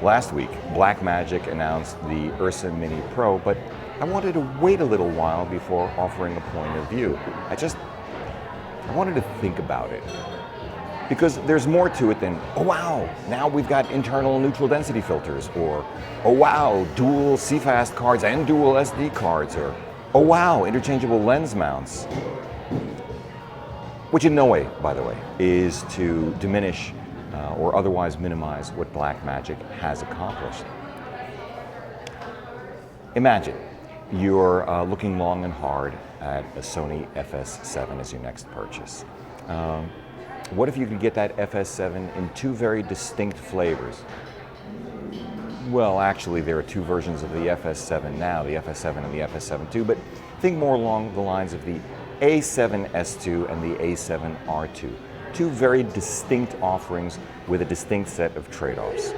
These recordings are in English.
Last week, Blackmagic announced the Ursa Mini Pro, but I wanted to wait a little while before offering a point of view. I wanted to think about it. Because there's more to it than, oh wow, now we've got internal neutral density filters, or oh wow, dual CFast cards and dual SD cards, or oh wow, interchangeable lens mounts. Which in no way, by the way, is to diminish or otherwise minimize what Blackmagic has accomplished. Imagine you're looking long and hard at a Sony FS7 as your next purchase. What if you could get that FS7 in two very distinct flavors? Well, actually, there are two versions of the FS7 now, the FS7 and the FS7 II, but think more along the lines of the A7S2 and the A7R2. Two very distinct offerings with a distinct set of trade-offs.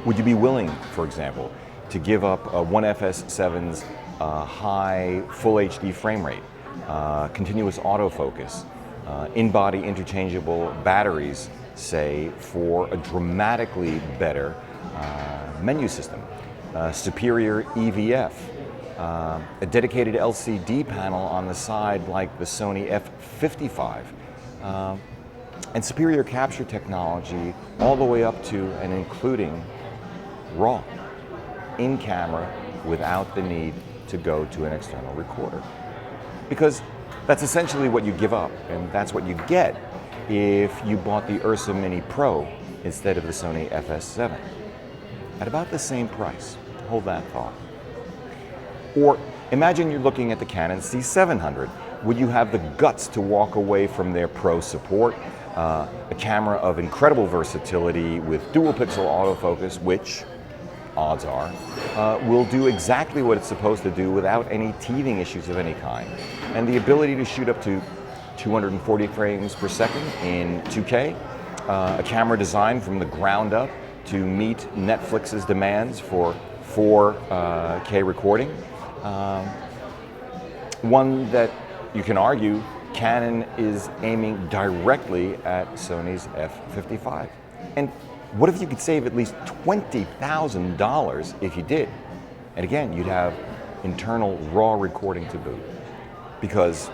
Would you be willing, for example, to give up one FS7's high full HD frame rate, continuous autofocus, in-body interchangeable batteries, say, for a dramatically better menu system, superior EVF, a dedicated LCD panel on the side like the Sony F55, and superior capture technology all the way up to and including RAW, in camera, without the need to go to an external recorder. Because that's essentially what you give up, and that's what you get if you bought the Ursa Mini Pro instead of the Sony FS7. At about the same price. Hold that thought. Or imagine you're looking at the Canon C700. Would you have the guts to walk away from their Pro support? A camera of incredible versatility with dual pixel autofocus, which, odds are, will do exactly what it's supposed to do without any teething issues of any kind. And the ability to shoot up to 240 frames per second in 2K, a camera designed from the ground up to meet Netflix's demands for 4K recording. One that you can argue Canon is aiming directly at Sony's F55. And what if you could save at least $20,000 if you did? And again, you'd have internal RAW recording to boot. Because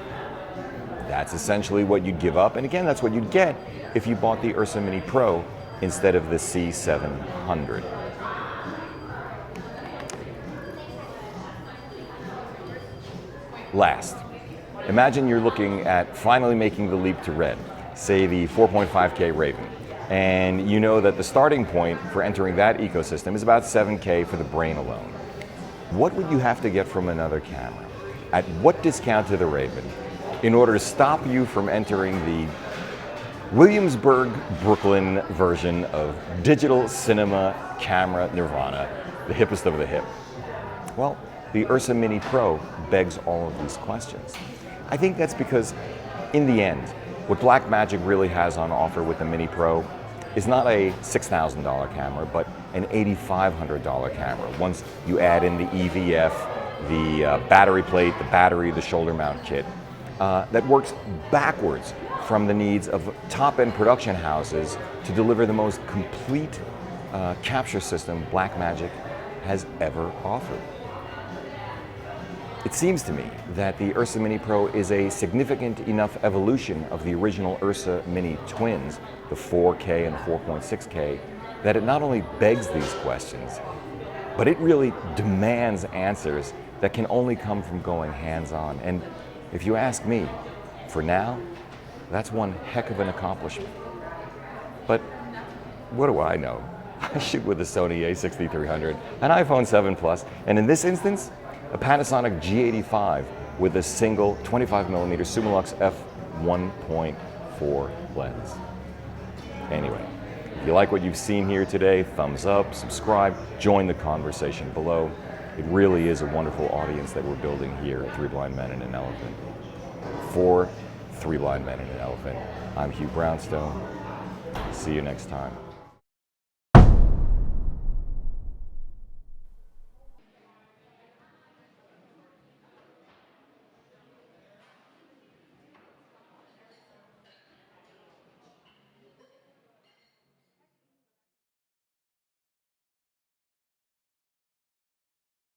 that's essentially what you'd give up. And again, that's what you'd get if you bought the Ursa Mini Pro instead of the C700. Last, imagine you're looking at finally making the leap to Red, say the 4.5K Raven, and you know that the starting point for entering that ecosystem is about 7K for the brain alone. What would you have to get from another camera? At what discount to the Raven in order to stop you from entering the Williamsburg, Brooklyn version of digital cinema camera nirvana, the hippest of the hip? Well, the Ursa Mini Pro begs all of these questions. I think that's because, in the end, what Blackmagic really has on offer with the Mini Pro is not a $6,000 camera, but an $8,500 camera. Once you add in the EVF, the battery plate, the battery, the shoulder mount kit, that works backwards from the needs of top-end production houses to deliver the most complete capture system Blackmagic has ever offered. It seems to me that the Ursa Mini Pro is a significant enough evolution of the original Ursa Mini twins, the 4K and 4.6K, that it not only begs these questions, but it really demands answers that can only come from going hands-on. And if you ask me, for now, that's one heck of an accomplishment. But what do I know? I shoot with a Sony a6300, an iPhone 7 Plus, and in this instance, a Panasonic G85 with a single 25mm Summilux f1.4 lens. Anyway, if you like what you've seen here today, thumbs up, subscribe, join the conversation below. It really is a wonderful audience that we're building here at Three Blind Men and an Elephant. For Three Blind Men and an Elephant, I'm Hugh Brownstone. See you next time.